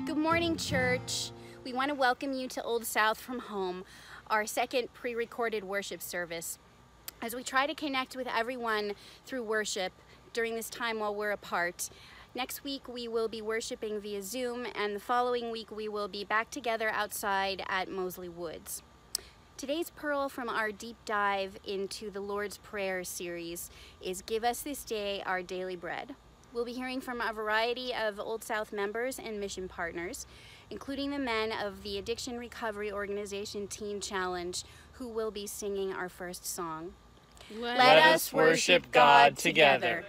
Good morning, church. We want to welcome you to Old South from Home, our second pre-recorded worship service. As we try to connect with everyone through worship during this time while we're apart, next week we will be worshiping via Zoom, and the following week we will be back together outside at Mosley Woods. Today's pearl from our deep dive into the Lord's Prayer series is "Give us this day our daily bread." We'll be hearing from a variety of Old South members and mission partners, including the men of the Addiction Recovery Organization Teen Challenge, who will be singing our first song. Let us worship God together.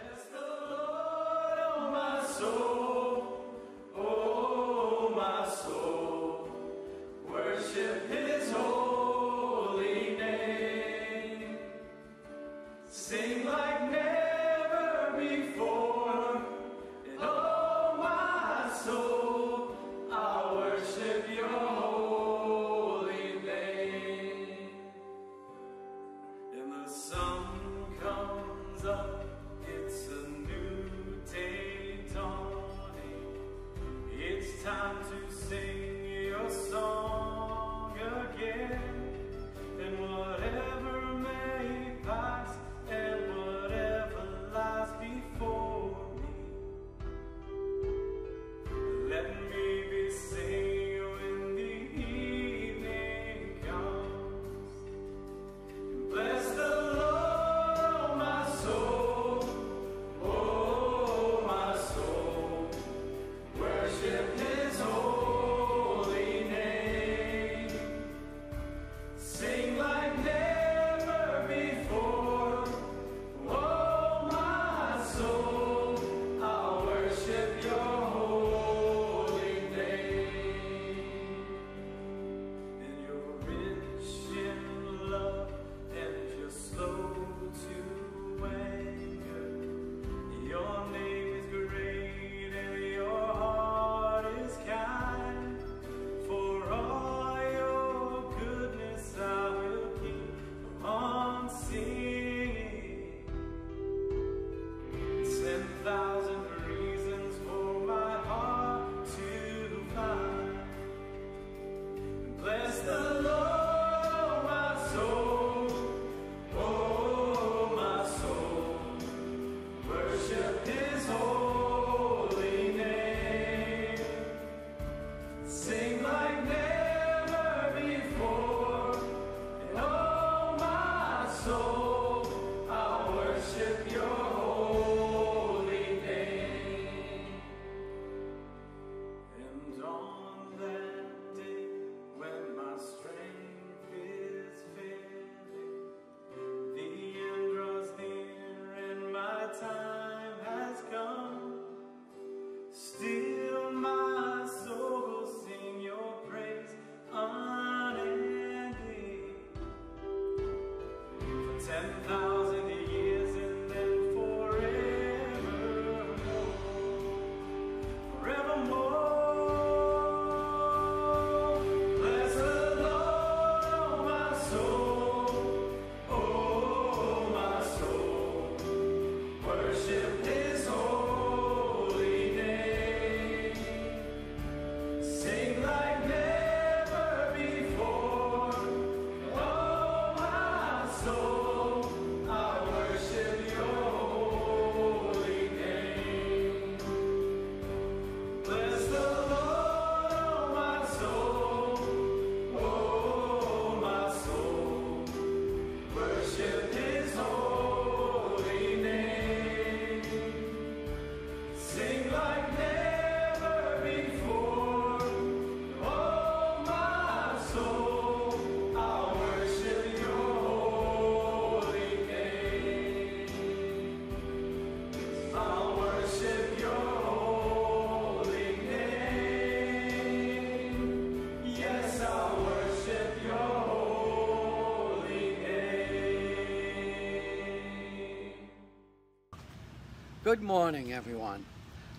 Good morning, everyone.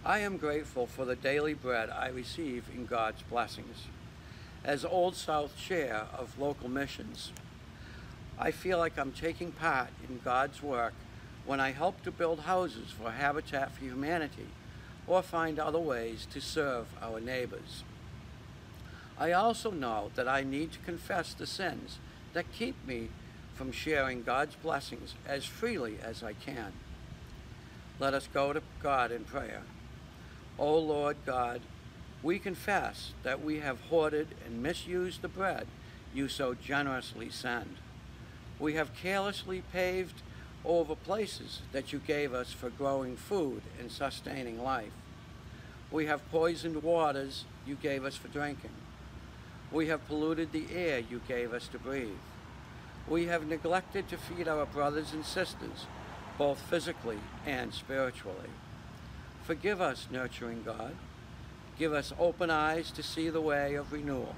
I am grateful for the daily bread I receive in God's blessings. As Old South Chair of Local Missions, I feel like I'm taking part in God's work when I help to build houses for Habitat for Humanity or find other ways to serve our neighbors. I also know that I need to confess the sins that keep me from sharing God's blessings as freely as I can. Let us go to God in prayer. O Lord God, we confess that we have hoarded and misused the bread you so generously send. We have carelessly paved over places that you gave us for growing food and sustaining life. We have poisoned waters you gave us for drinking. We have polluted the air you gave us to breathe. We have neglected to feed our brothers and sisters, both physically and spiritually. Forgive us, nurturing God. Give us open eyes to see the way of renewal.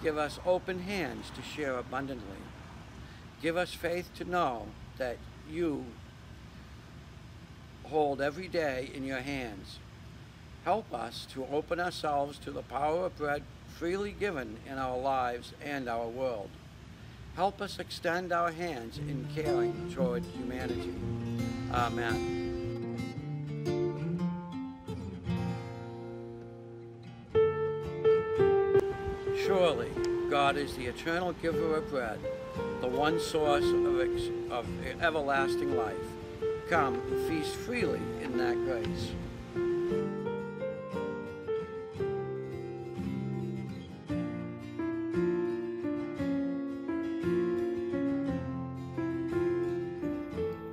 Give us open hands to share abundantly. Give us faith to know that you hold every day in your hands. Help us to open ourselves to the power of bread freely given in our lives and our world. Help us extend our hands in caring toward humanity. Amen. Surely, God is the eternal giver of bread, the one source of everlasting life. Come, feast freely in that grace.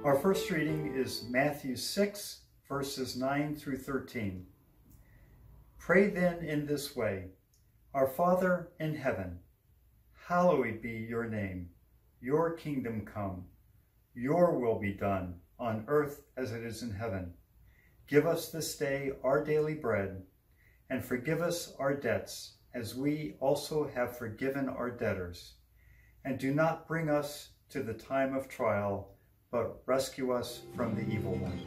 Our first reading is Matthew 6, verses 9 through 13. Pray then in this way, Our Father in heaven, hallowed be your name. Your kingdom come. Your will be done on earth as it is in heaven. Give us this day our daily bread, and forgive us our debts as we also have forgiven our debtors. And do not bring us to the time of trial, but rescue us from the evil one.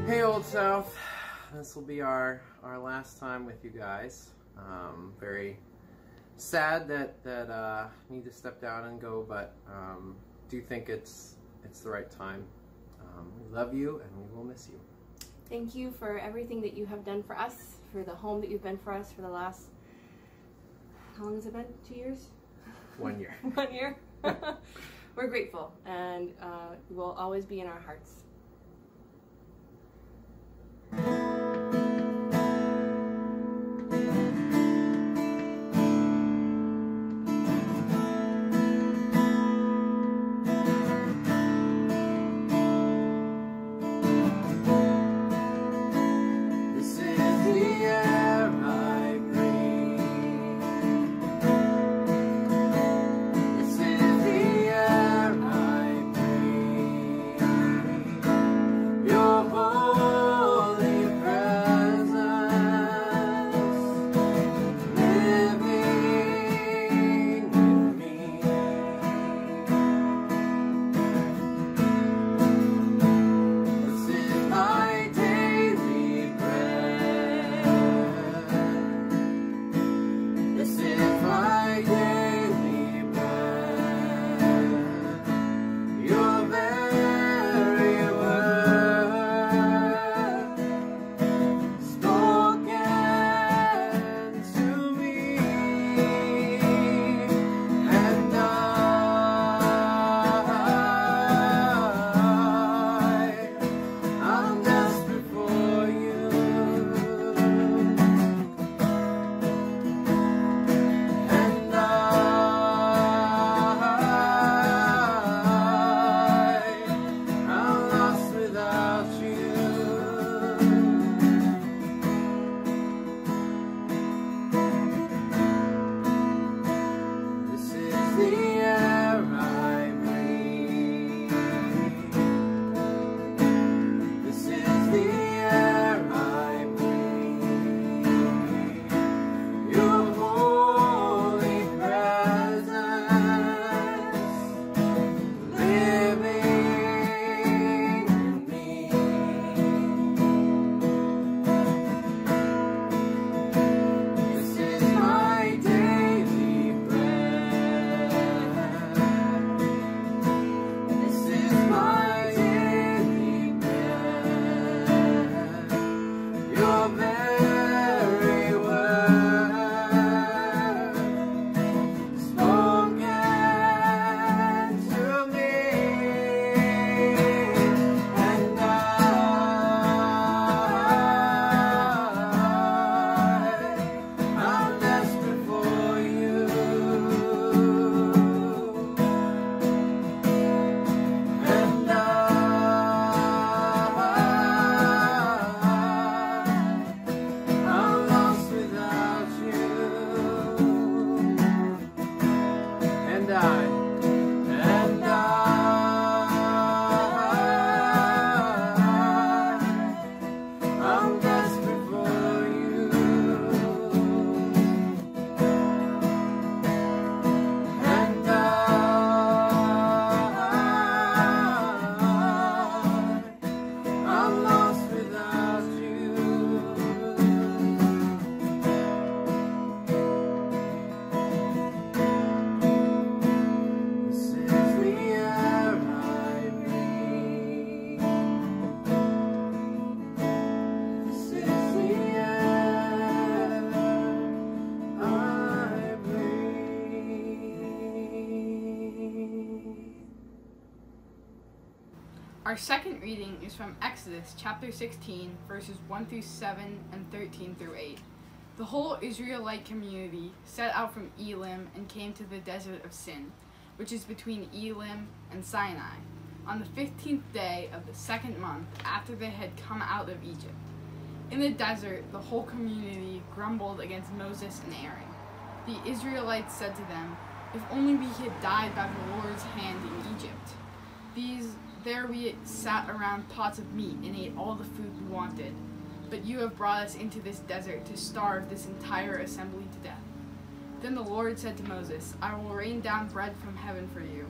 Hey, Old South. This will be our last time with you guys. Very sad that I need to step down and go, but do think it's the right time. We love you and we will miss you. Thank you for everything that you have done for us, for the home that you've been for us for the last, how long has it been? 2 years? 1 year. 1 year? We're grateful, and will always be in our hearts. This is the air I breathe. Our second reading is from Exodus chapter 16, verses 1 through 7 and 13 through 8. The whole Israelite community set out from Elim and came to the desert of Sin, which is between Elim and Sinai, on the 15th day of the second month after they had come out of Egypt. In the desert, the whole community grumbled against Moses and Aaron. The Israelites said to them, "If only we had died by the Lord's hand in Egypt. There we sat around pots of meat and ate all the food we wanted. But you have brought us into this desert to starve this entire assembly to death." Then the Lord said to Moses, "I will rain down bread from heaven for you.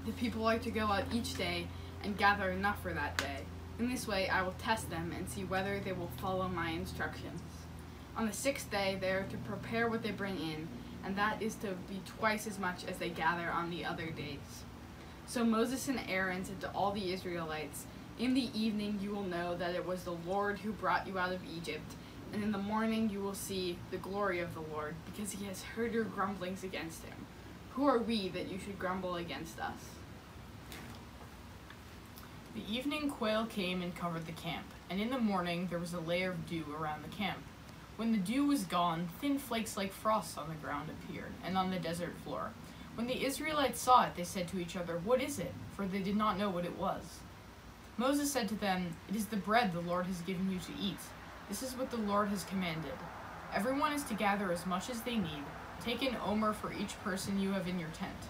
The people are to go out each day and gather enough for that day. In this way I will test them and see whether they will follow my instructions. On the 6th day they are to prepare what they bring in, and that is to be twice as much as they gather on the other days." So Moses and Aaron said to all the Israelites, "In the evening you will know that it was the Lord who brought you out of Egypt, and in the morning you will see the glory of the Lord, because he has heard your grumblings against him. Who are we that you should grumble against us?" The evening quail came and covered the camp, and in the morning there was a layer of dew around the camp. When the dew was gone, thin flakes like frost on the ground appeared, and on the desert floor. When the Israelites saw it, they said to each other, "What is it?" For they did not know what it was. Moses said to them, "It is the bread the Lord has given you to eat. This is what the Lord has commanded. Everyone is to gather as much as they need. Take an omer for each person you have in your tent."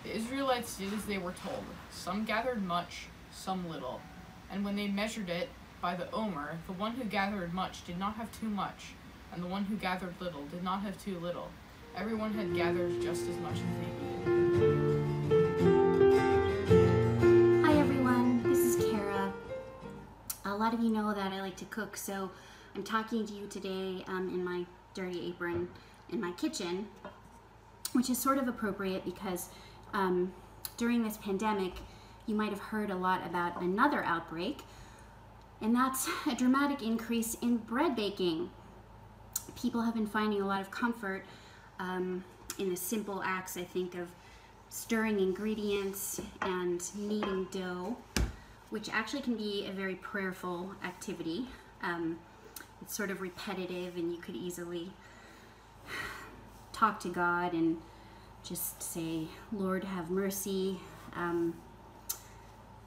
The Israelites did as they were told. Some gathered much, some little. And when they measured it by the omer, the one who gathered much did not have too much, and the one who gathered little did not have too little. Everyone had gathered just as much as they needed. Hi everyone, this is Kara. A lot of you know that I like to cook, so I'm talking to you today in my dirty apron in my kitchen, which is sort of appropriate because during this pandemic, you might have heard a lot about another outbreak, and that's a dramatic increase in bread baking. People have been finding a lot of comfort in the simple acts, I think, of stirring ingredients and kneading dough, which actually can be a very prayerful activity. It's sort of repetitive, and you could easily talk to God and just say, "Lord, have mercy,"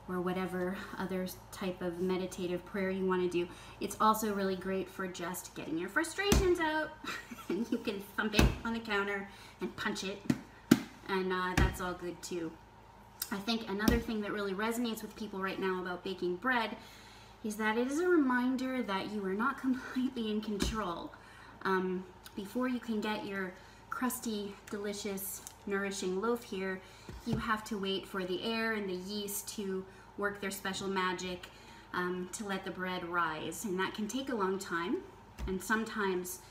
or whatever other type of meditative prayer you want to do. It's also really great for just getting your frustrations out, and you can thump it on the counter and punch it, and that's all good too. I think another thing that really resonates with people right now about baking bread is that it is a reminder that you are not completely in control. Before you can get your crusty, delicious, nourishing loaf here, you have to wait for the air and the yeast to work their special magic to let the bread rise, and that can take a long time. And sometimes,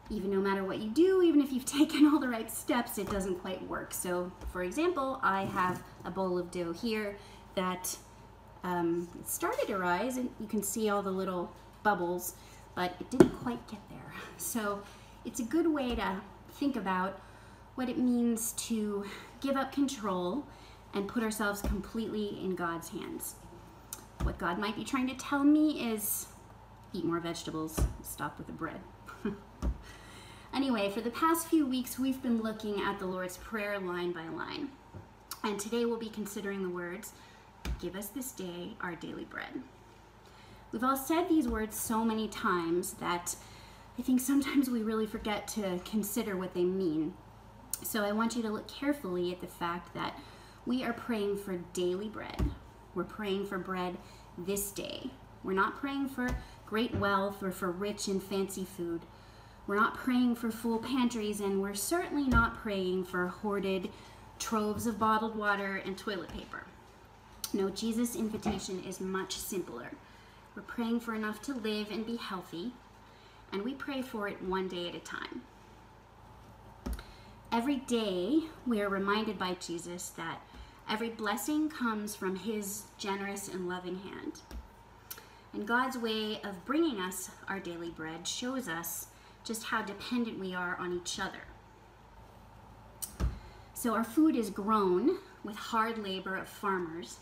even no matter what you do, even if you've taken all the right steps, it doesn't quite work. So for example, I have a bowl of dough here that it started to rise, and you can see all the little bubbles, but it didn't quite get there. So it's a good way to think about what it means to give up control and put ourselves completely in God's hands. What God might be trying to tell me is, eat more vegetables, stop with the bread. Anyway, for the past few weeks, we've been looking at the Lord's Prayer line by line. And today we'll be considering the words, "Give us this day our daily bread." We've all said these words so many times that I think sometimes we really forget to consider what they mean. So I want you to look carefully at the fact that we are praying for daily bread. We're praying for bread this day. We're not praying for great wealth or for rich and fancy food. We're not praying for full pantries, and we're certainly not praying for hoarded troves of bottled water and toilet paper. No, Jesus' invitation is much simpler. We're praying for enough to live and be healthy, and we pray for it one day at a time. Every day, we are reminded by Jesus that every blessing comes from his generous and loving hand. And God's way of bringing us our daily bread shows us just how dependent we are on each other. So our food is grown with hard labor of farmers,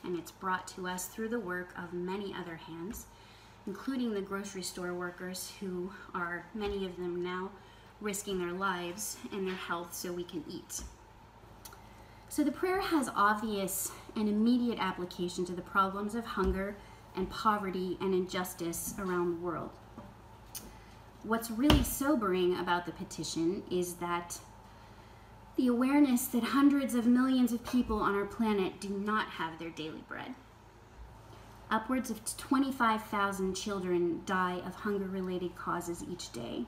and it's brought to us through the work of many other hands, including the grocery store workers who are, many of them now, risking their lives and their health so we can eat. So the prayer has obvious and immediate application to the problems of hunger and poverty and injustice around the world. What's really sobering about the petition is that the awareness that hundreds of millions of people on our planet do not have their daily bread. Upwards of 25,000 children die of hunger-related causes each day.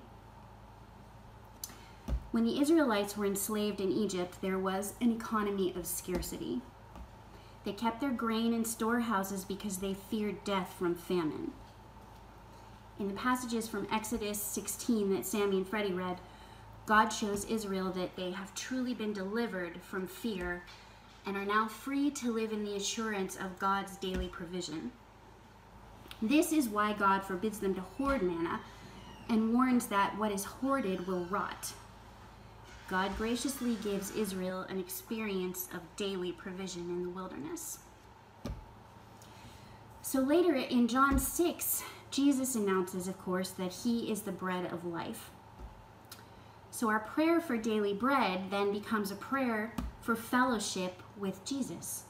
When the Israelites were enslaved in Egypt, there was an economy of scarcity. They kept their grain in storehouses because they feared death from famine. In the passages from Exodus 16 that Sammy and Freddy read, God shows Israel that they have truly been delivered from fear and are now free to live in the assurance of God's daily provision. This is why God forbids them to hoard manna and warns that what is hoarded will rot. God graciously gives Israel an experience of daily provision in the wilderness. So later in John 6, Jesus announces, of course, that he is the bread of life. So our prayer for daily bread then becomes a prayer for fellowship with Jesus.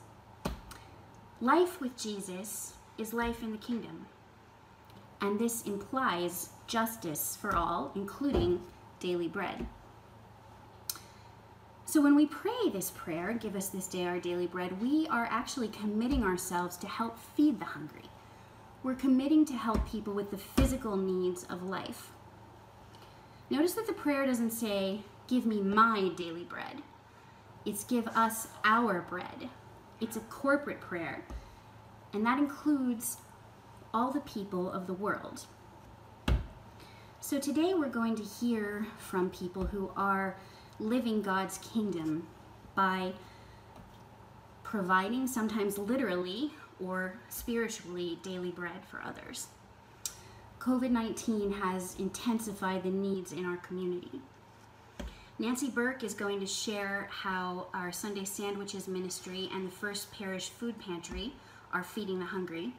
Life with Jesus is life in the kingdom. And this implies justice for all, including daily bread. So when we pray this prayer, give us this day our daily bread, we are actually committing ourselves to help feed the hungry. We're committing to help people with the physical needs of life. Notice that the prayer doesn't say, give me my daily bread. It's give us our bread. It's a corporate prayer, and that includes all the people of the world. So today we're going to hear from people who are living God's kingdom by providing, sometimes literally or spiritually, daily bread for others. COVID-19 has intensified the needs in our community. Nancy Burke is going to share how our Sunday Sandwiches ministry and the First Parish Food Pantry are feeding the hungry.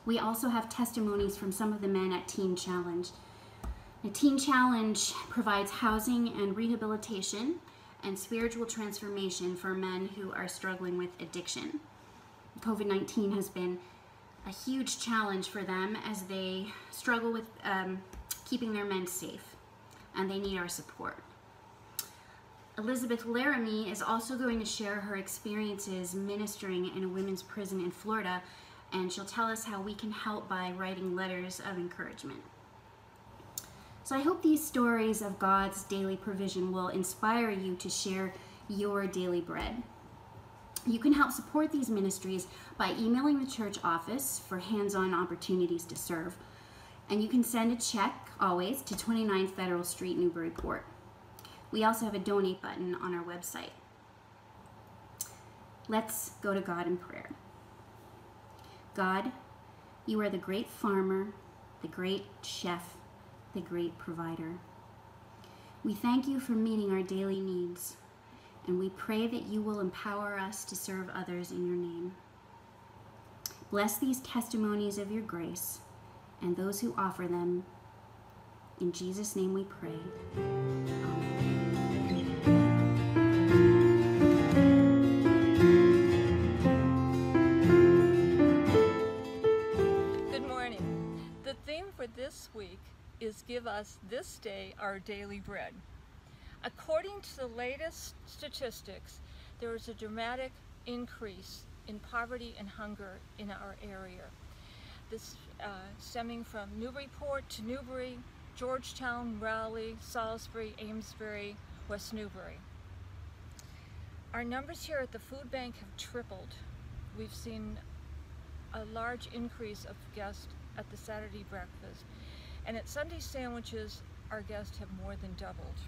We also have testimonies from some of the men at Teen Challenge. The Teen Challenge provides housing and rehabilitation and spiritual transformation for men who are struggling with addiction. COVID-19 has been a huge challenge for them as they struggle with keeping their men safe, and they need our support. Elizabeth Laramee is also going to share her experiences ministering in a women's prison in Florida, and she'll tell us how we can help by writing letters of encouragement. So I hope these stories of God's daily provision will inspire you to share your daily bread. You can help support these ministries by emailing the church office for hands-on opportunities to serve. And you can send a check, always, to 29 Federal Street, Newburyport. We also have a donate button on our website. Let's go to God in prayer. God, you are the great farmer, the great chef, the great provider. We thank you for meeting our daily needs, and we pray that you will empower us to serve others in your name. Bless these testimonies of your grace and those who offer them. In Jesus' name we pray. Amen. Good morning. The theme for this week is Give Us This Day Our Daily Bread. According to the latest statistics, there is a dramatic increase in poverty and hunger in our area. This stemming from Newburyport to Newbury, Georgetown, Raleigh, Salisbury, Amesbury, West Newbury. Our numbers here at the food bank have tripled. We've seen a large increase of guests at the Saturday breakfast. And at Sunday Sandwiches, our guests have more than doubled.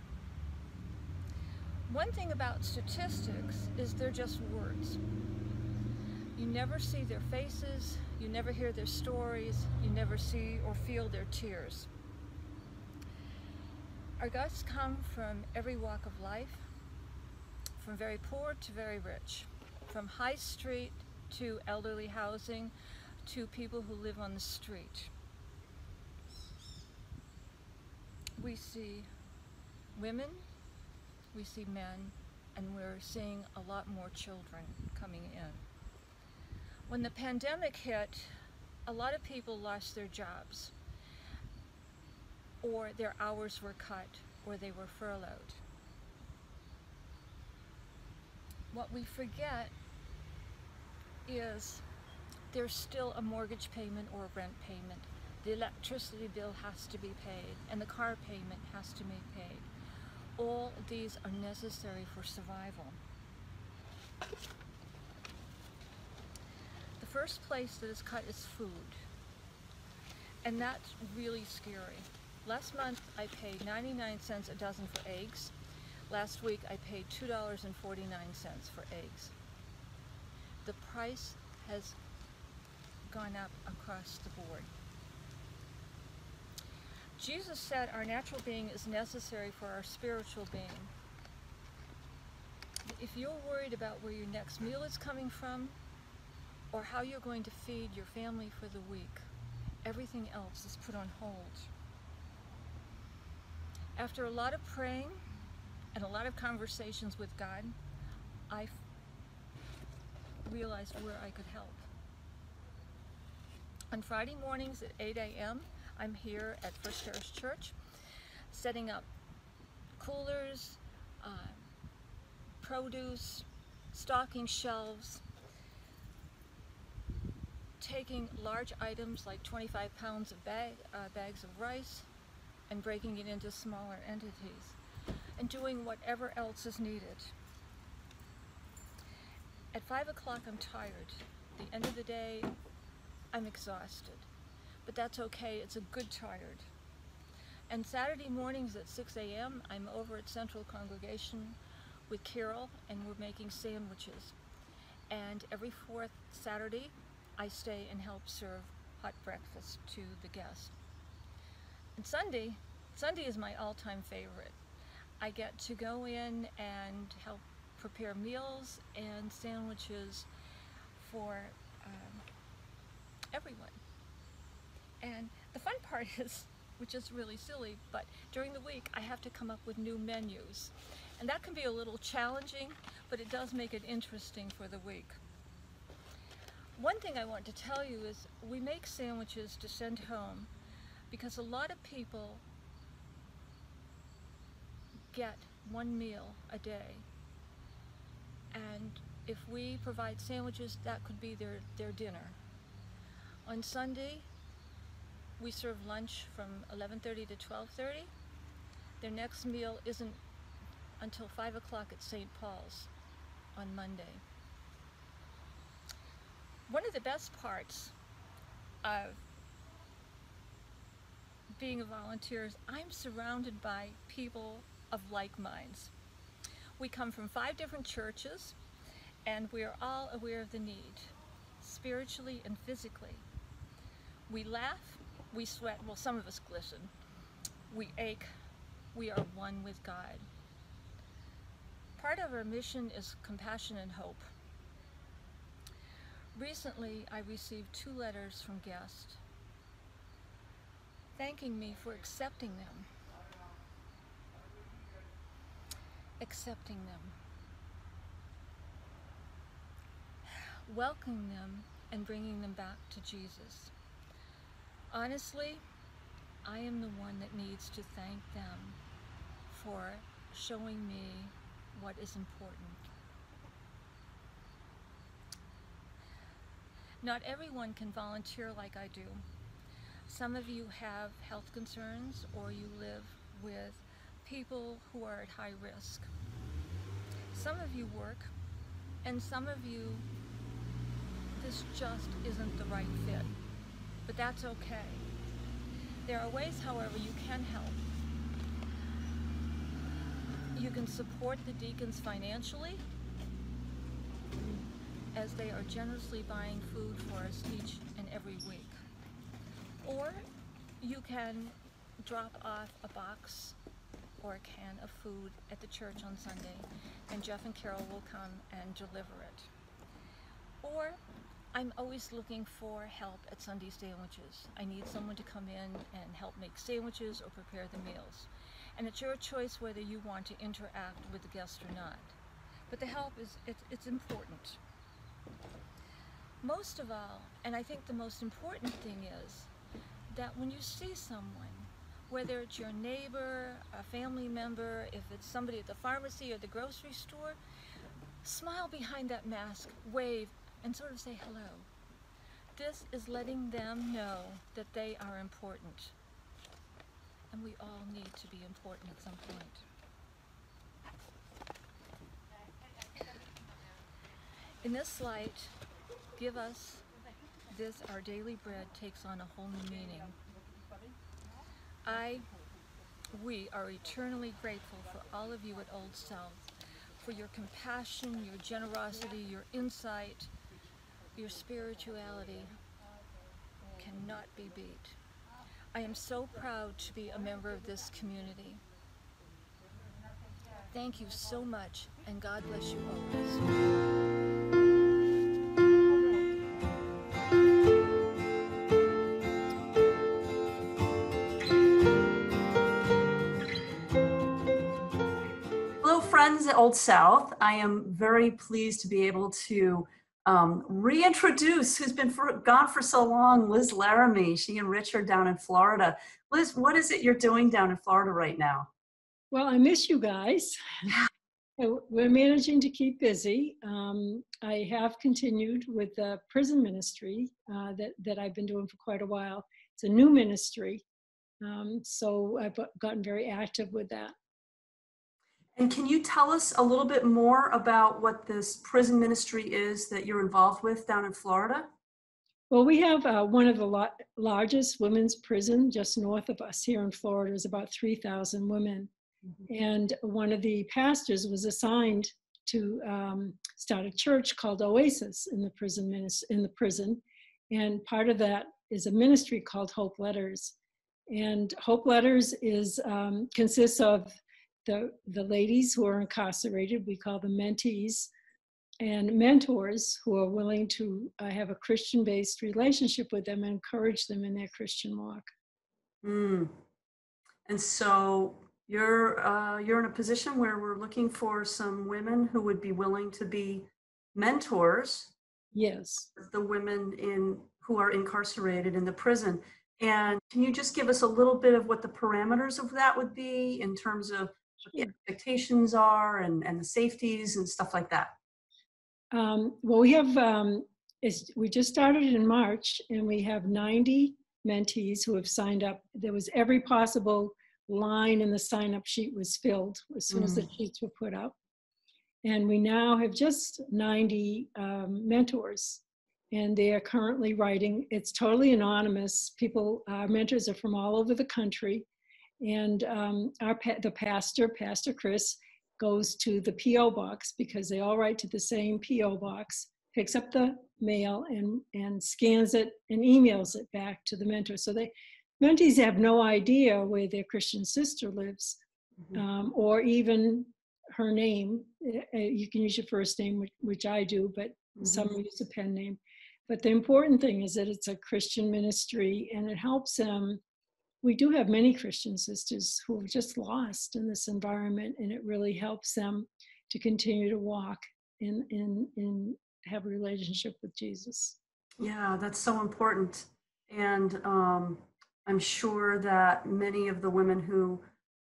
One thing about statistics is they're just words. You never see their faces, you never hear their stories, you never see or feel their tears. Our guests come from every walk of life, from very poor to very rich, from high street to elderly housing, to people who live on the street. We see women, we see men, and we're seeing a lot more children coming in. When the pandemic hit, a lot of people lost their jobs, or their hours were cut, or they were furloughed. What we forget is there's still a mortgage payment or a rent payment. The electricity bill has to be paid, and the car payment has to be paid. All these are necessary for survival. The first place that is cut is food, and that's really scary. Last month I paid 99 cents a dozen for eggs. Last week I paid $2.49 for eggs. The price has gone up across the board. Jesus said our natural being is necessary for our spiritual being. If you're worried about where your next meal is coming from, or how you're going to feed your family for the week, everything else is put on hold. After a lot of praying and a lot of conversations with God, I realized where I could help. On Friday mornings at 8 a.m., I'm here at First Parish Church, setting up coolers, produce, stocking shelves, taking large items like 25 pounds of bags of rice and breaking it into smaller entities, and doing whatever else is needed. At 5 o'clock I'm tired. At the end of the day, I'm exhausted. But that's okay, it's a good tired. And Saturday mornings at 6 a.m., I'm over at Central Congregation with Carol, and we're making sandwiches. And every fourth Saturday, I stay and help serve hot breakfast to the guests. And Sunday is my all-time favorite. I get to go in and help prepare meals and sandwiches for everyone. And the fun part is, which is really silly, but during the week I have to come up with new menus. And that can be a little challenging, but it does make it interesting for the week. One thing I want to tell you is we make sandwiches to send home because a lot of people get one meal a day. And if we provide sandwiches, that could be their dinner. On Sunday, we serve lunch from 11:30 to 12:30. Their next meal isn't until 5 o'clock at St. Paul's on Monday. One of the best parts of being a volunteer is I'm surrounded by people of like minds. We come from 5 different churches, and we are all aware of the need, spiritually and physically. We laugh, we sweat, well, some of us glisten. We ache, we are one with God. Part of our mission is compassion and hope. Recently, I received 2 letters from guests thanking me for accepting them. Welcoming them and bringing them back to Jesus. Honestly, I am the one that needs to thank them for showing me what is important. Not everyone can volunteer like I do. Some of you have health concerns, or you live with people who are at high risk. Some of you work, and some of you, this just isn't the right fit. But that's okay. There are ways, however, you can help. You can support the deacons financially, as they are generously buying food for us each and every week. Or you can drop off a box or a can of food at the church on Sunday, and Jeff and Carol will come and deliver it. Or I'm always looking for help at Sunday sandwiches. I need someone to come in and help make sandwiches or prepare the meals. And it's your choice whether you want to interact with the guest or not. But the help it's important. Most of all, and I think the most important thing is that when you see someone, whether it's your neighbor, a family member, if it's somebody at the pharmacy or the grocery store, smile behind that mask, wave, and sort of say hello. This is letting them know that they are important. And we all need to be important at some point. In this light, give us this, our daily bread, takes on a whole new meaning. We are eternally grateful for all of you at Old South, for your compassion, your generosity, your insight, your spirituality cannot be beat. I am so proud to be a member of this community. Thank you so much, and God bless you always. Friends at Old South, I am very pleased to be able to reintroduce who's been gone for so long, Liz Laramee. She and Rich are down in Florida. Liz, what is it you're doing down in Florida right now? Well, I miss you guys. We're managing to keep busy. I have continued with the prison ministry that I've been doing for quite a while. It's a new ministry, so I've gotten very active with that. And can you tell us a little bit more about what this prison ministry is that you're involved with down in Florida? Well, we have one of the largest women's prison just north of us here in Florida. Is about 3,000 women. Mm-hmm. And one of the pastors was assigned to start a church called Oasis in the prison. And part of that is a ministry called Hope Letters. And Hope Letters consists of the ladies who are incarcerated. We call them mentees, and mentors who are willing to have a Christian-based relationship with them and encourage them in their Christian walk. Mm. And so you're in a position where we're looking for some women who would be willing to be mentors. Yes. The women who are incarcerated in the prison. And can you just give us a little bit of what the parameters of that would be in terms of what the expectations are and the safeties and stuff like that? Well, we have, we just started in March, and we have 90 mentees who have signed up. There was every possible line in the sign-up sheet was filled as soon as the sheets were put up. And we now have just 90 mentors, and they are currently writing. It's totally anonymous. Our mentors are from all over the country. And the pastor, Pastor Chris, goes to the P.O. box because they all write to the same P.O. box, picks up the mail and scans it and emails it back to the mentor. So mentees have no idea where their Christian sister lives, or even her name. You can use your first name, which I do, but some use a pen name. But the important thing is that it's a Christian ministry, and it helps them. We do have many Christian sisters who are just lost in this environment, and it really helps them to continue to walk and have a relationship with Jesus. Yeah, that's so important. And I'm sure that many of the women who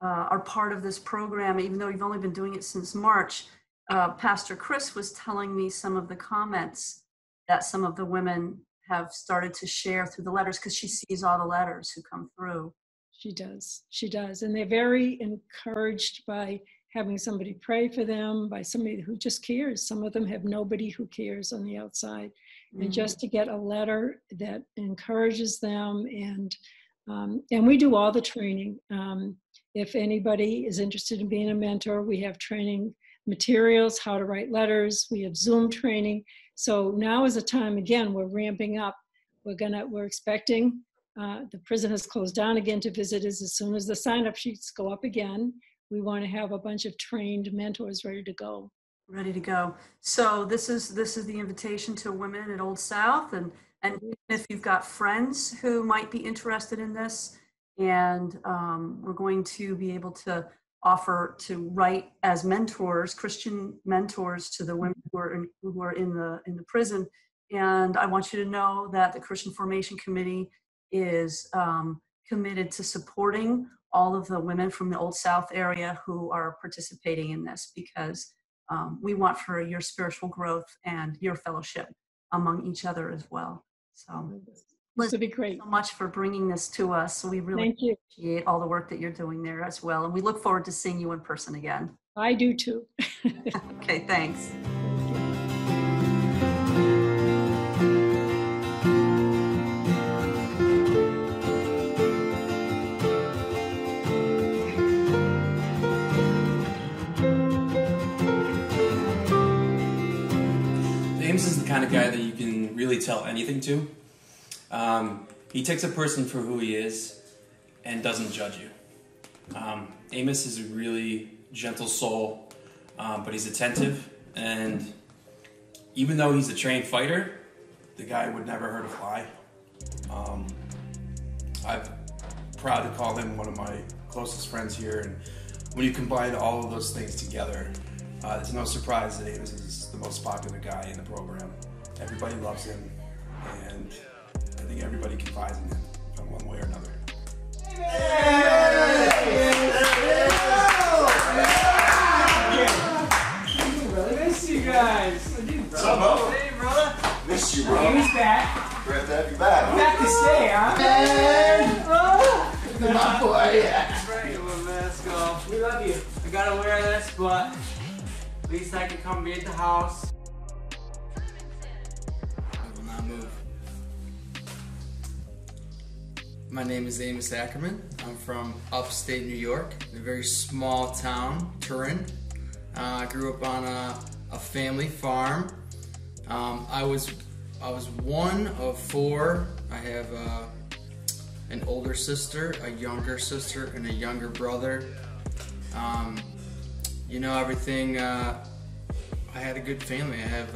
are part of this program, even though you've only been doing it since March, Pastor Chris was telling me some of the comments that some of the women have started to share through the letters, because she sees all the letters who come through. She does. And they're very encouraged by having somebody pray for them, by somebody who just cares. Some of them have nobody who cares on the outside. And just to get a letter that encourages them, and we do all the training. If anybody is interested in being a mentor, we have training materials, how to write letters. We have Zoom training. So now is the time, again, we're ramping up. We're expecting, the prison has closed down again to visitors. As soon as the sign-up sheets go up again, we want to have a bunch of trained mentors ready to go. ready to go. So this is the invitation to women at Old South, and if you've got friends who might be interested in this, and we're going to be able to offer to write as mentors, Christian mentors, to the women who are in the prison. And I want you to know that the Christian Formation Committee is committed to supporting all of the women from the Old South area who are participating in this, because we want for your spiritual growth and your fellowship among each other as well. So this would be great. Thank you so much for bringing this to us. We really appreciate all the work that you're doing there as well. And we look forward to seeing you in person again. I do too. Okay, thanks. Amos is the kind of guy that you can really tell anything to. He takes a person for who he is and doesn't judge you. Amos is a really gentle soul, but he's attentive, and even though he's a trained fighter, the guy would never hurt a fly. I'm proud to call him one of my closest friends here, and when you combine all of those things together, it's no surprise that Amos is the most popular guy in the program. Everybody loves him, and I think everybody confides in him in one way or another. Really miss you guys. What's up, bro? Hey, brother. Missed you, bro. Amy's back. Great to have you back. Back to stay, huh? Man! Oh. My boy, yeah. That's right, man. Let's go. We love you. I gotta wear this, but at least I can come be at the house. I will not move. My name is Amos Ackerman. I'm from upstate New York, in a very small town, Turin. I grew up on a family farm. I was one of four. I have an older sister, a younger sister, and a younger brother. You know, everything. I had a good family. I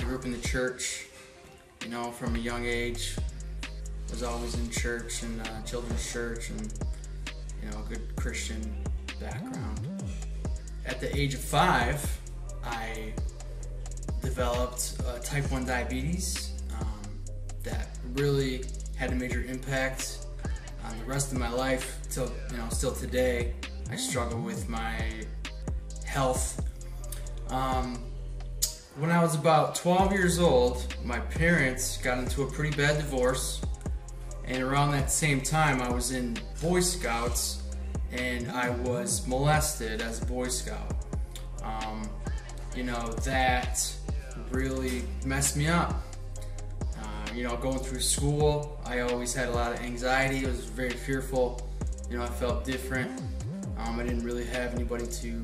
grew up in the church. You know, from a young age. Was always in church and children's church, and you know, a good Christian background. At the age of 5, I developed type 1 diabetes that really had a major impact on the rest of my life. Till, you know, still today, I struggle with my health. When I was about 12 years old, my parents got into a pretty bad divorce. And around that same time, I was in Boy Scouts, and I was molested as a Boy Scout. You know, that really messed me up. You know, going through school, I always had a lot of anxiety. I was very fearful. You know, I felt different. I didn't really have anybody to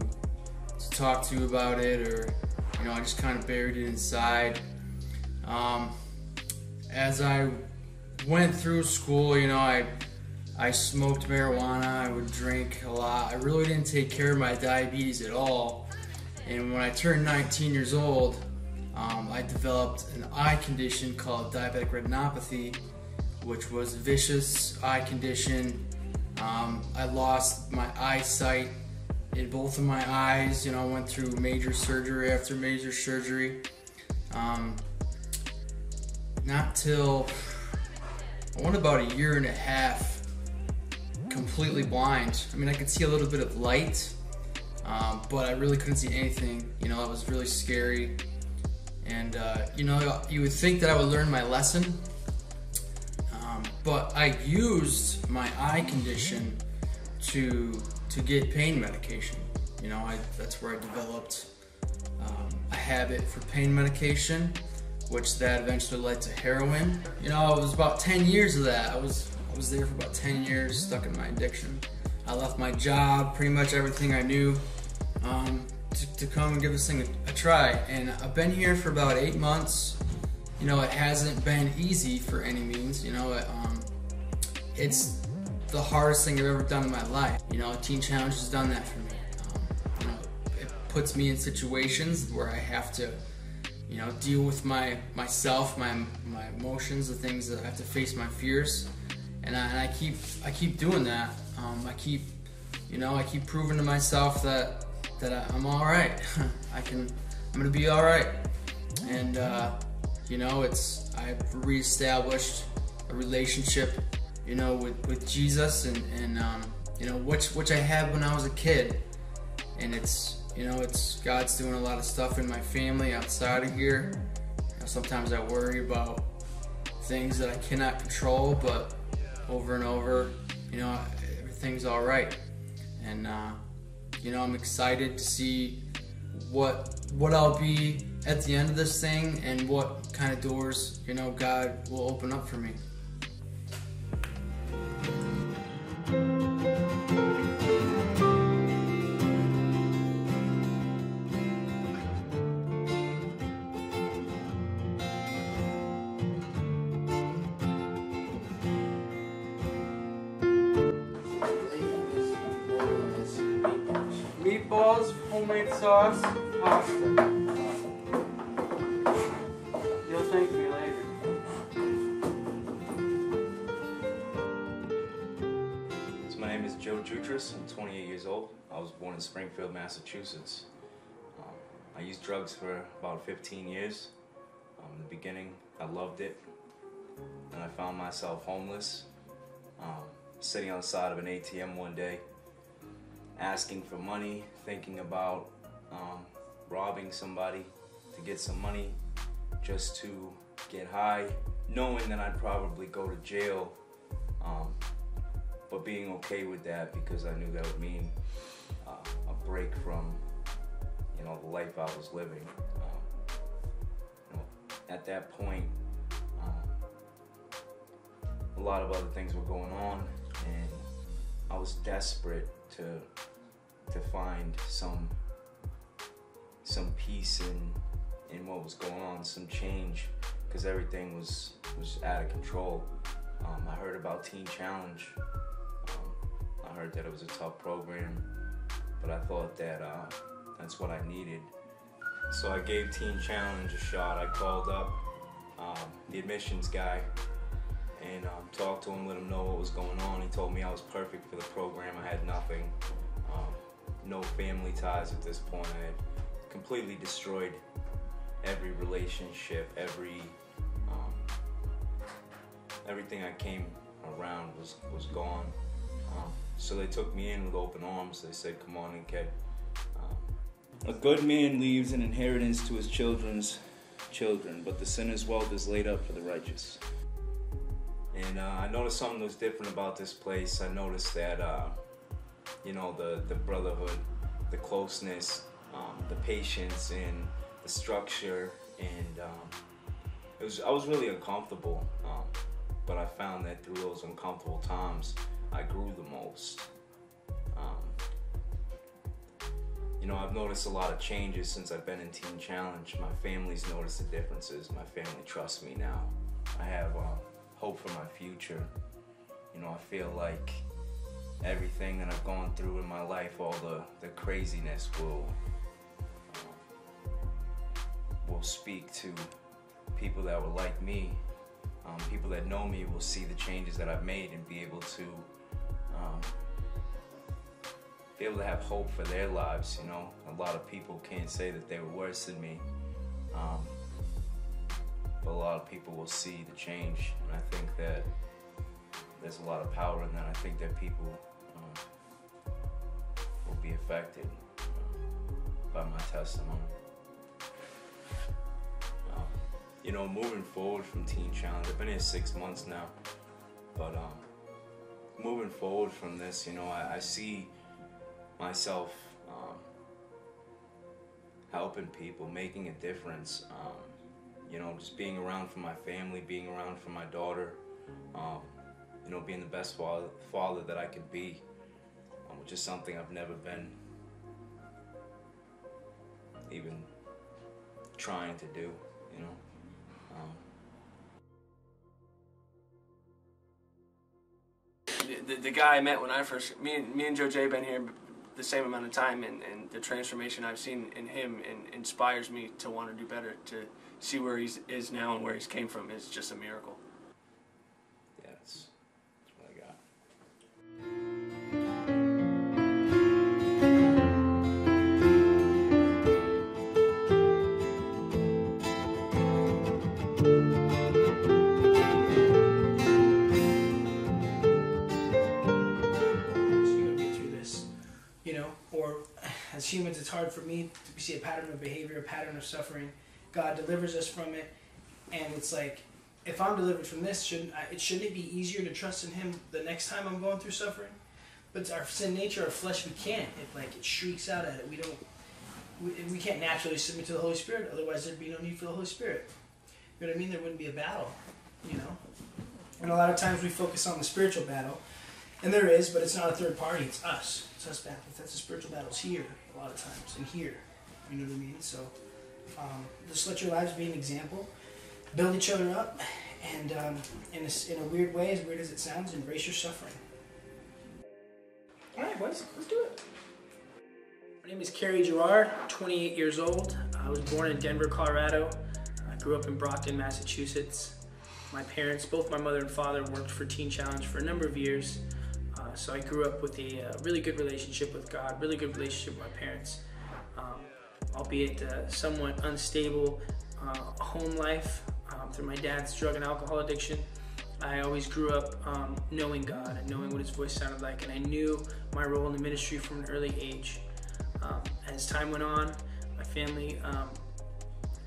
talk to about it, or, you know, I just kind of buried it inside. As I went through school, you know, I smoked marijuana, I would drink a lot. I really didn't take care of my diabetes at all. And when I turned 19 years old, I developed an eye condition called diabetic retinopathy, which was a vicious eye condition. I lost my eyesight in both of my eyes. You know, went through major surgery after major surgery. Not till I went about 1.5 years completely blind. I mean, I could see a little bit of light, but I really couldn't see anything. You know, it was really scary. And, you know, you would think that I would learn my lesson, but I used my eye condition to get pain medication. You know, that's where I developed a habit for pain medication, which that eventually led to heroin. You know, it was about 10 years of that. I was there for about 10 years, stuck in my addiction. I left my job, pretty much everything I knew, to come and give this thing a try. And I've been here for about 8 months. You know, it hasn't been easy for any means. You know, it's the hardest thing I've ever done in my life. You know, Teen Challenge has done that for me. You know, it puts me in situations where I have to, you know, deal with myself, my emotions, the things that I have to face, my fears, and I keep doing that. I keep proving to myself that I'm all right. I'm gonna be all right. And you know, I've reestablished a relationship, you know, with Jesus, and you know, which I had when I was a kid. And you know, God's doing a lot of stuff in my family outside of here. You know, sometimes I worry about things that I cannot control, but over and over, you know, everything's all right. And you know, I'm excited to see what I'll be at the end of this thing, and what kind of doors, you know, God will open up for me. Meatballs, homemade sauce, pasta. You'll thank me later. So my name is Joe Jutras. I'm 28 years old. I was born in Springfield, Massachusetts. I used drugs for about 15 years. In the beginning, I loved it. And I found myself homeless, sitting on the side of an ATM one day, asking for money, thinking about robbing somebody to get some money just to get high, knowing that I'd probably go to jail, but being okay with that because I knew that would mean a break from, you know, the life I was living. You know, at that point, a lot of other things were going on, and I was desperate to find some peace in what was going on, some change, because everything was out of control. I heard about Teen Challenge. I heard that it was a tough program, but I thought that that's what I needed. So I gave Teen Challenge a shot. I called up the admissions guy and talked to him, let him know what was going on. He told me I was perfect for the program. I had nothing. No family ties at this point. I had completely destroyed every relationship, everything I came around was gone. So they took me in with open arms. They said, come on in, kid. A good man leaves an inheritance to his children's children, but the sinner's wealth is laid up for the righteous. And I noticed something was different about this place. I noticed that you know, the brotherhood, the closeness, the patience, and the structure, and I was really uncomfortable, but I found that through those uncomfortable times, I grew the most. You know, I've noticed a lot of changes since I've been in Teen Challenge. My family's noticed the differences. My family trusts me now. I have hope for my future. You know, I feel like everything that I've gone through in my life, all the craziness will speak to people that were like me. People that know me will see the changes that I've made and be able to have hope for their lives. You know, a lot of people can't say that they were worse than me, but a lot of people will see the change, and I think that there's a lot of power in that. I think that people will be affected by my testimony. You know, moving forward from Teen Challenge, I've been here 6 months now, but moving forward from this, you know, I see myself helping people, making a difference, you know, just being around for my family, being around for my daughter, you know, being the best father that I could be, which is something I've never been even trying to do, you know. The guy I met when I first, me and Joe J been here the same amount of time, and the transformation I've seen in him inspires me to want to do better. To see where he is now and where he's came from is just a miracle. Yeah, that's what I got. As humans, it's hard for me to see a pattern of behavior, a pattern of suffering. God delivers us from it, and it's like, if I'm delivered from this, shouldn't it be easier to trust in Him the next time I'm going through suffering? But it's our sin nature, our flesh, we can't. It shrieks out at it. We can't naturally submit to the Holy Spirit. Otherwise, there'd be no need for the Holy Spirit. You know what I mean? There wouldn't be a battle. And a lot of times we focus on the spiritual battle, and there is, but it's not a third party. It's us. It's us battle. That's the spiritual battles here a lot of times, and here. You know what I mean? So just let your lives be an example. Build each other up, and in a weird way, as weird as it sounds, embrace your suffering. All right, boys, let's do it. My name is Kerry Gerard, 28 years old. I was born in Denver, Colorado. I grew up in Brockton, Massachusetts. My parents, both my mother and father, worked for Teen Challenge for a number of years. So I grew up with a really good relationship with God, really good relationship with my parents, albeit somewhat unstable home life through my dad's drug and alcohol addiction. I always grew up knowing God and knowing what His voice sounded like, and I knew my role in the ministry from an early age. As time went on, my family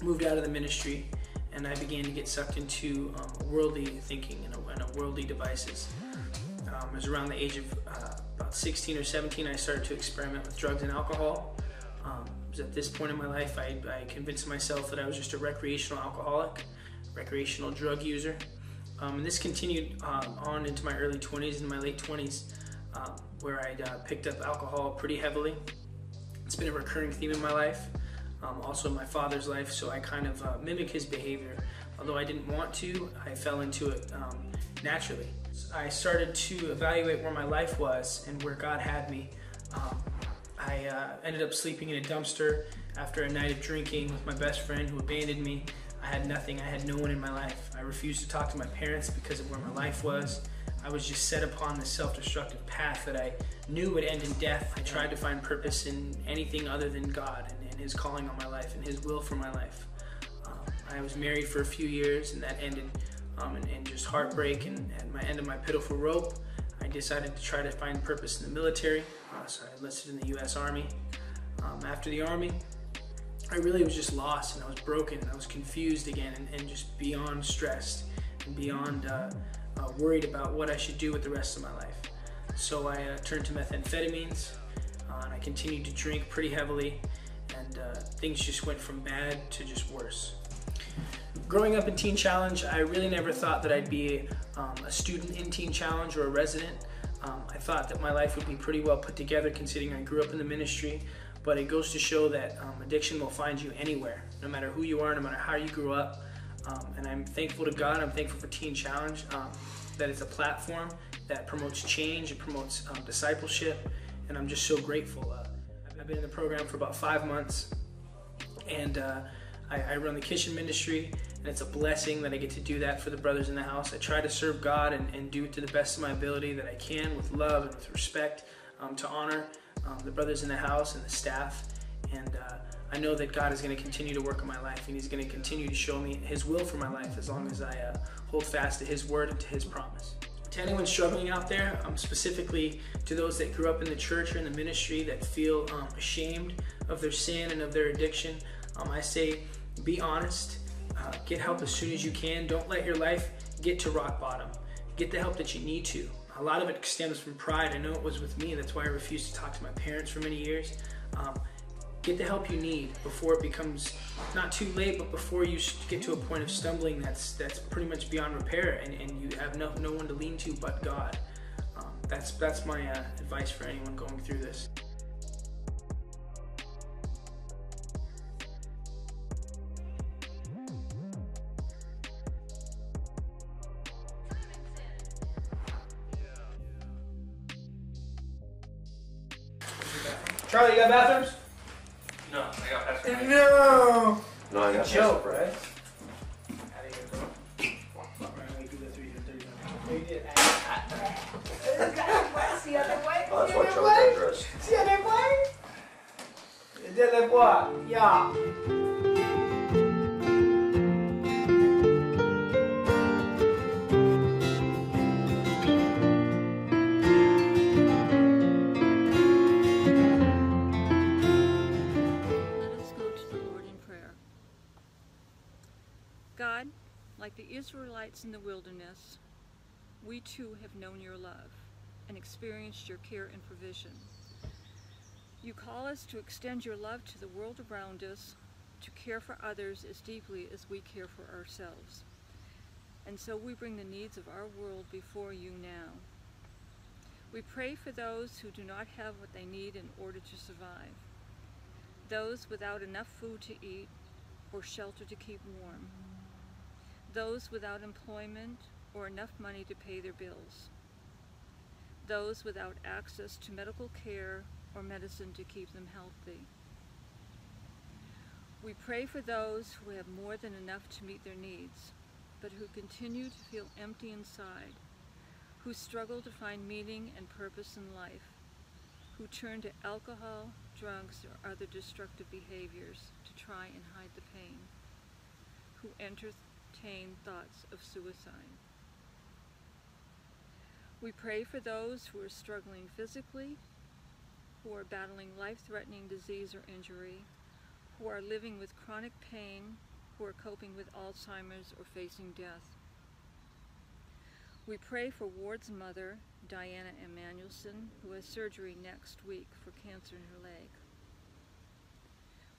moved out of the ministry, and I began to get sucked into worldly thinking and worldly devices. It was around the age of about 16 or 17 I started to experiment with drugs and alcohol. It was at this point in my life I convinced myself that I was just a recreational alcoholic, recreational drug user. And this continued on into my early 20s and my late 20s, where I picked up alcohol pretty heavily. It's been a recurring theme in my life, also in my father's life, so I kind of mimic his behavior. Although I didn't want to, I fell into it naturally. I started to evaluate where my life was and where God had me. I ended up sleeping in a dumpster after a night of drinking with my best friend who abandoned me. I had nothing, I had no one in my life. I refused to talk to my parents because of where my life was. I was just set upon this self-destructive path that I knew would end in death. I tried to find purpose in anything other than God and His calling on my life and His will for my life. I was married for a few years, and that ended in just heartbreak, and at my end of my pitiful rope, I decided to try to find purpose in the military. So I enlisted in the U.S. Army. After the Army, I really was just lost, and I was broken, and I was confused again, and just beyond stressed, and beyond worried about what I should do with the rest of my life. So I turned to methamphetamines, and I continued to drink pretty heavily, and things just went from bad to just worse. Growing up in Teen Challenge, I really never thought that I'd be a student in Teen Challenge or a resident. I thought that my life would be pretty well put together considering I grew up in the ministry, but it goes to show that addiction will find you anywhere, no matter who you are, no matter how you grew up. And I'm thankful to God, I'm thankful for Teen Challenge, that it's a platform that promotes change, it promotes discipleship, and I'm just so grateful. I've been in the program for about 5 months, and I run the kitchen ministry, and it's a blessing that I get to do that for the brothers in the house. I try to serve God and do it to the best of my ability that I can, with love and with respect, to honor the brothers in the house and the staff. And I know that God is going to continue to work in my life, and He's going to continue to show me His will for my life as long as I hold fast to His word and to His promise. To anyone struggling out there, specifically to those that grew up in the church or in the ministry that feel ashamed of their sin and of their addiction, I say be honest, get help as soon as you can. Don't let your life get to rock bottom. Get the help that you need to. A lot of it stems from pride. I know it was with me. That's why I refused to talk to my parents for many years. Get the help you need before it becomes not too late, but before you get to a point of stumbling that's pretty much beyond repair, and you have no one to lean to but God. That's my advice for anyone going through this. Charlie, you got bathrooms? No, I got Pastor Mike. No! No, I got Joke, Pastor right? Out of here, bro. Oh, that's why Charlie got dressed. Yeah. Let us go to the Lord in prayer. God, like the Israelites in the wilderness, we too have known your love and experienced your care and provision. You call us to extend your love to the world around us, to care for others as deeply as we care for ourselves. And so we bring the needs of our world before you now. We pray for those who do not have what they need in order to survive, those without enough food to eat or shelter to keep warm, those without employment or enough money to pay their bills, those without access to medical care or medicine to keep them healthy. We pray for those who have more than enough to meet their needs, but who continue to feel empty inside, who struggle to find meaning and purpose in life, who turn to alcohol, drugs, or other destructive behaviors to try and hide the pain, who entertain thoughts of suicide. We pray for those who are struggling physically, who are battling life-threatening disease or injury, who are living with chronic pain, who are coping with Alzheimer's or facing death. We pray for Ward's mother, Diana Emanuelson, who has surgery next week for cancer in her leg.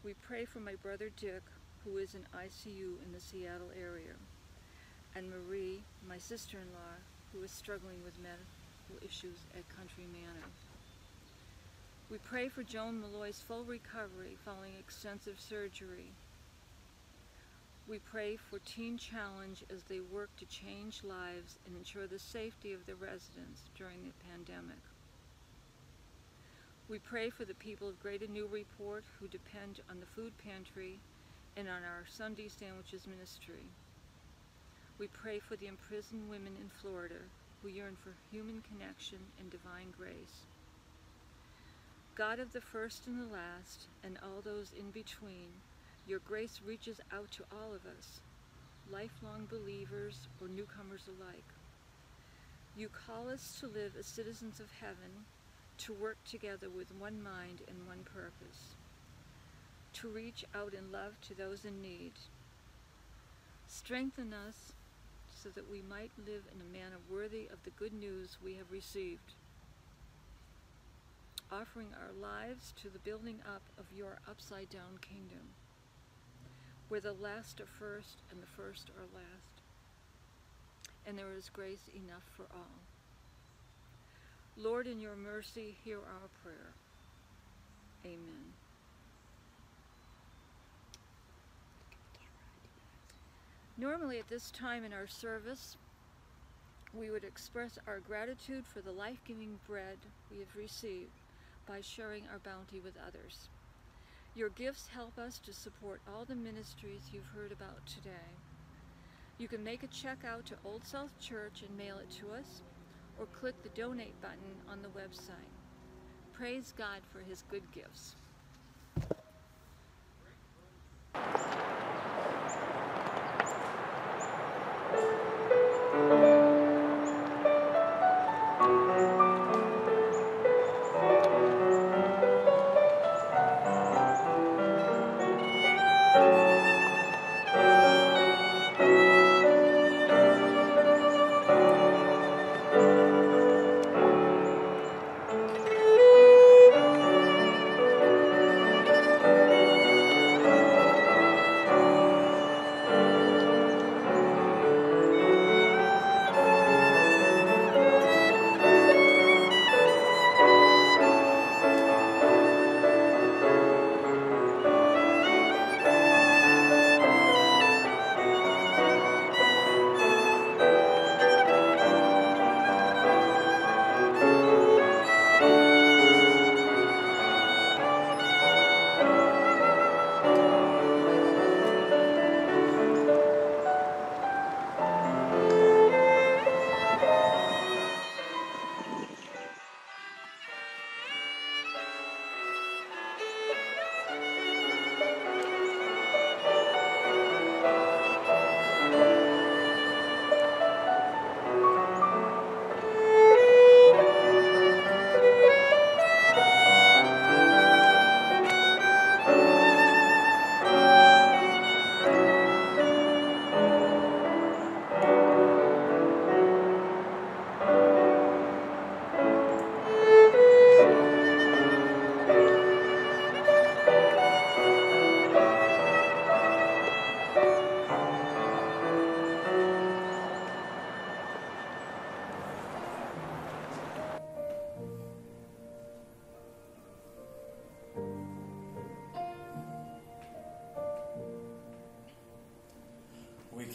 We pray for my brother Dick, who is in ICU in the Seattle area, and Marie, my sister-in-law, who is struggling with medical issues at Country Manor. We pray for Joan Malloy's full recovery following extensive surgery. We pray for Teen Challenge as they work to change lives and ensure the safety of the residents during the pandemic. We pray for the people of Greater Newburyport who depend on the food pantry and on our Sunday Sandwiches ministry. We pray for the imprisoned women in Florida who yearn for human connection and divine grace. God of the first and the last, and all those in between, your grace reaches out to all of us, lifelong believers or newcomers alike. You call us to live as citizens of heaven, to work together with one mind and one purpose, to reach out in love to those in need. Strengthen us so that we might live in a manner worthy of the good news we have received, offering our lives to the building up of your upside-down kingdom, where the last are first and the first are last, and there is grace enough for all. Lord, in your mercy, hear our prayer. Amen. Normally at this time in our service, we would express our gratitude for the life-giving bread we have received by sharing our bounty with others. Your gifts help us to support all the ministries you've heard about today. You can make a check out to Old South Church and mail it to us, or click the donate button on the website. Praise God for his good gifts.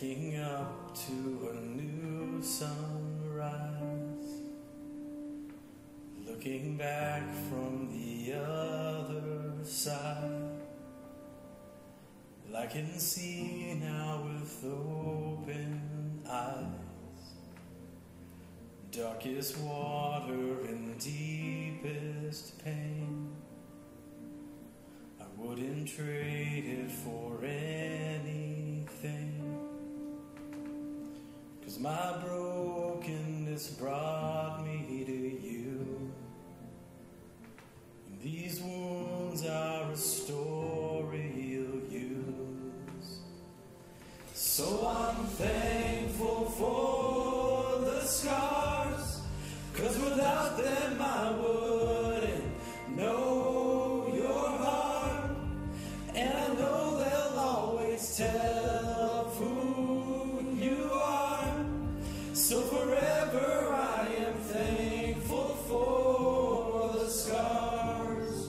waking up to a new sunrise, looking back from the other side. I can see now with open eyes, darkest water and deepest pain. I wouldn't trade it for anything, 'cause my brokenness brought me to you, and these wounds are a story you'll use. So I'm thankful for the scars, 'cause without them I wouldn't know your heart, and I know they'll always tell of who you are. So forever I am thankful for the scars.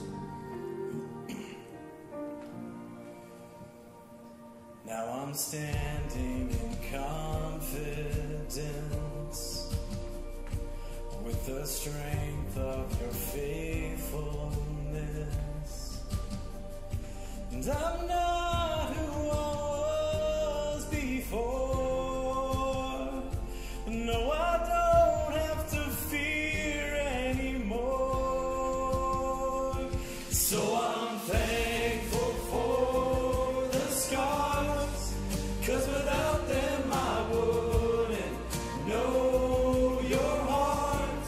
Now I'm standing in confidence, with the strength of your faithfulness. And I'm not who I was before. No, I don't have to fear anymore. So I'm thankful for the scars, 'cause without them I wouldn't know your heart,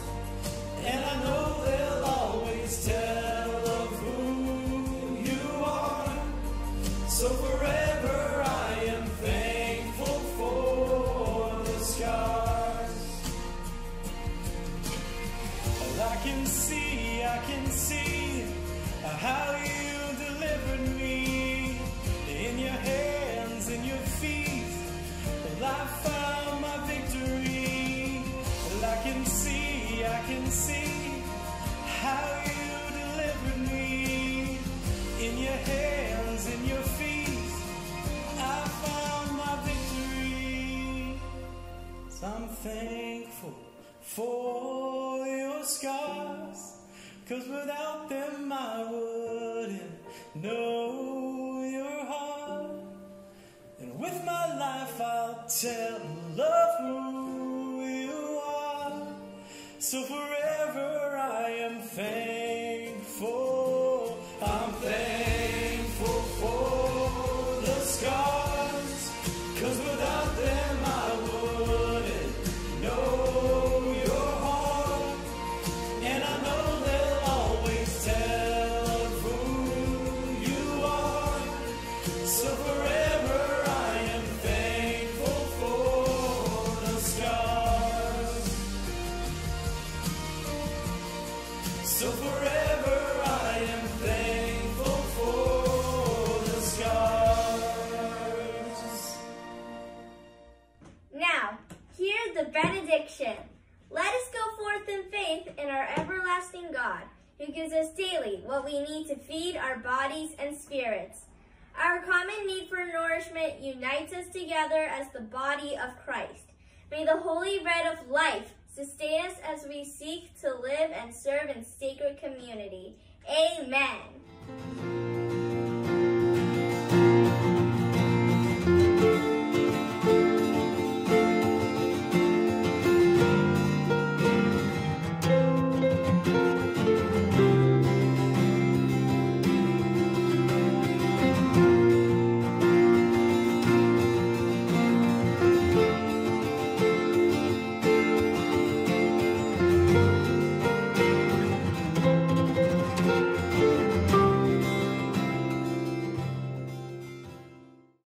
and I know they'll always tell of who you are. So forever I am thankful for the scars. And I can see how you delivered me. In your hands, in your feet, well, I found my victory. Well, I can see how you delivered me. In your hands, in your feet, I found my victory. So I'm thankful for your scars, 'cause without them I wouldn't know your heart. And with my life I'll tell of who you are. So forever I am thankful. I'm thankful for the scars, 'cause without them I wouldn't know your heart. And I know they'll always tell of who you are. So forever I am thankful for the scars. So forever I am thankful for the scars. Now, hear the benediction. Let us go forth in faith in our everlasting God, who gives us daily what we need to feed our bodies and spirits. Our common need for nourishment unites us together as the body of Christ. May the holy bread of life sustain us as we seek to live and serve in sacred community. Amen.